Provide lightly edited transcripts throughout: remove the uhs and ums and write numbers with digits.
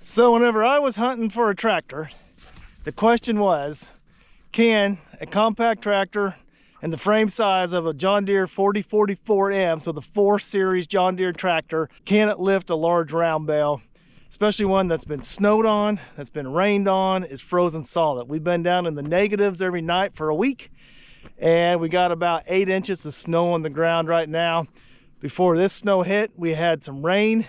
So whenever I was hunting for a tractor, the question was, can a compact tractor and the frame size of a John Deere 4044M, so the 4 Series John Deere tractor, can it lift a large round bale, especially one that's been snowed on, that's been rained on, is frozen solid. We've been down in the negatives every night for a week, and we got about 8 inches of snow on the ground right now. Before this snow hit, we had some rain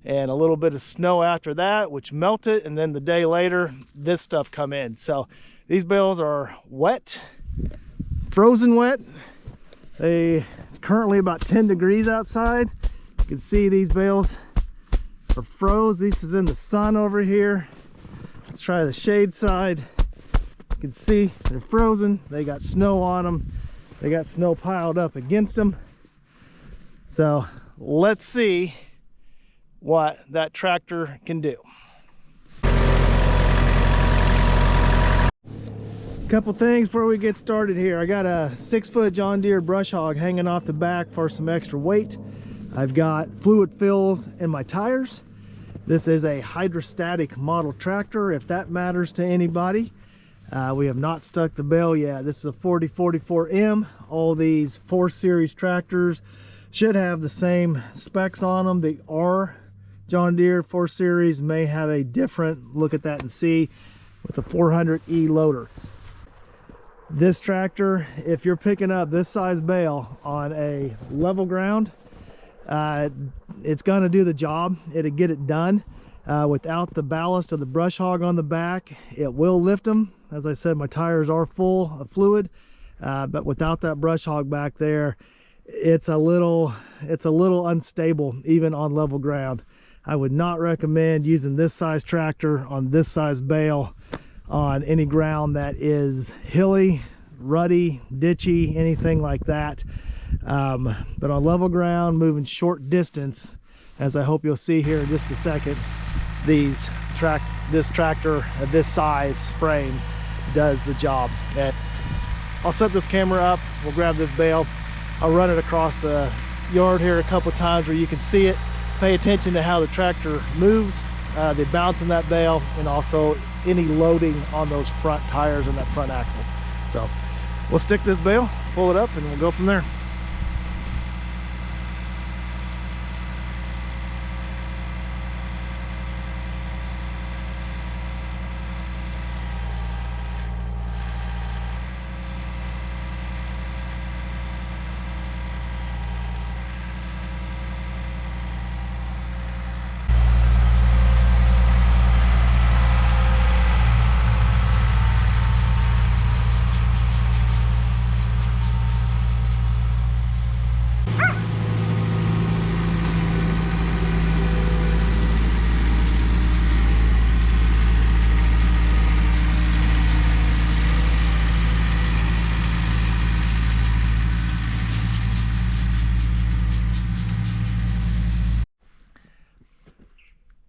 and a little bit of snow after that, which melted, and then the day later, this stuff come in. So these bales are wet, frozen wet. It's currently about 10 degrees outside. You can see these bales are froze. This is in the sun over here. Let's try the shade side. You can see they're frozen. They got snow on them. They got snow piled up against them. So let's see what that tractor can do. Couple things before we get started here. I got a 6-foot John Deere brush hog hanging off the back for some extra weight. I've got fluid filled in my tires. This is a hydrostatic model tractor, if that matters to anybody. We have not stuck the bale yet. This is a 4044M. All these 4 Series tractors should have the same specs on them. The R John Deere 4 Series may have a different, look at that and see, with a 400E loader. This tractor, if you're picking up this size bale on a level ground, it's going to do the job. It'll get it done. Without the ballast of the brush hog on the back, it will lift them. As I said, my tires are full of fluid, but without that brush hog back there, it's a little unstable even on level ground. I would not recommend using this size tractor on this size bale on any ground that is hilly, rutty, ditchy, anything like that. But on level ground, moving short distance, as I hope you'll see here in just a second, this tractor at this size frame does the job. And I'll set this camera up, we'll grab this bale, I'll run it across the yard here a couple times where you can see it. Pay attention to how the tractor moves, the bounce in that bale, and also any loading on those front tires and that front axle. So we'll stick this bale, pull it up, and we'll go from there.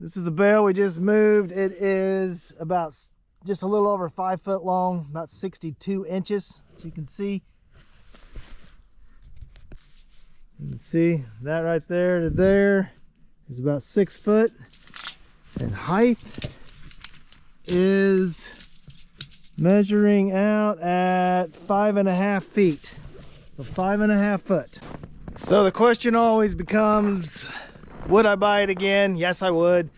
This is the bale we just moved. It is about just a little over 5 foot long, about 62 inches. So you can see that right there to there is about 6 foot, and height is measuring out at 5.5 feet. So 5.5 foot. So the question always becomes, would I buy it again? Yes, I would.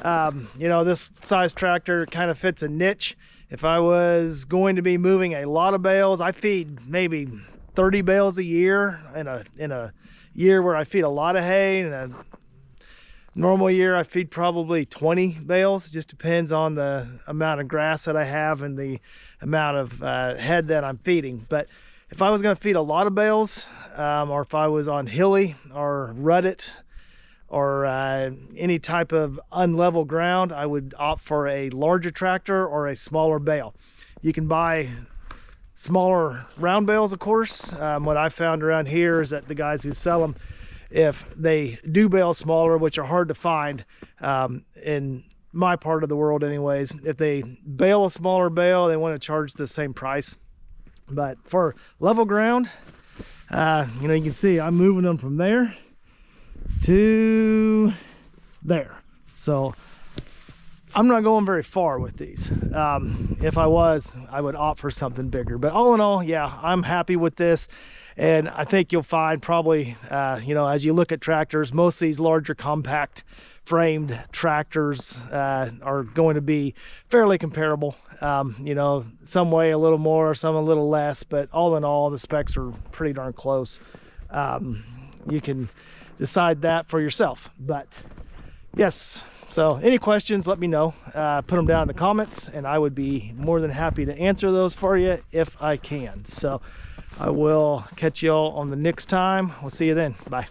You know, this size tractor kind of fits a niche. If I was going to be moving a lot of bales, I feed maybe 30 bales a year in a year where I feed a lot of hay. In a normal year, I feed probably 20 bales. It just depends on the amount of grass that I have and the amount of head that I'm feeding. But if I was going to feed a lot of bales, or if I was on hilly or rutted or any type of unlevel ground, I would opt for a larger tractor or a smaller bale. You can buy smaller round bales, of course. What I found around here is that the guys who sell them, if they do bales smaller, which are hard to find in my part of the world anyways, if they bale a smaller bale, they want to charge the same price. But for level ground, you know, you can see I'm moving them from there to there. So I'm not going very far with these. If I was, I would opt for something bigger. But all in all, yeah, I'm happy with this. And I think you'll find probably, you know, as you look at tractors, most of these larger compact framed tractors are going to be fairly comparable. You know, some weigh a little more, some a little less, but all in all, the specs are pretty darn close. You can decide that for yourself. But yes, so any questions, let me know. Put them down in the comments, and I would be more than happy to answer those for you if I can. So I will catch you all on the next time. We'll see you then. Bye.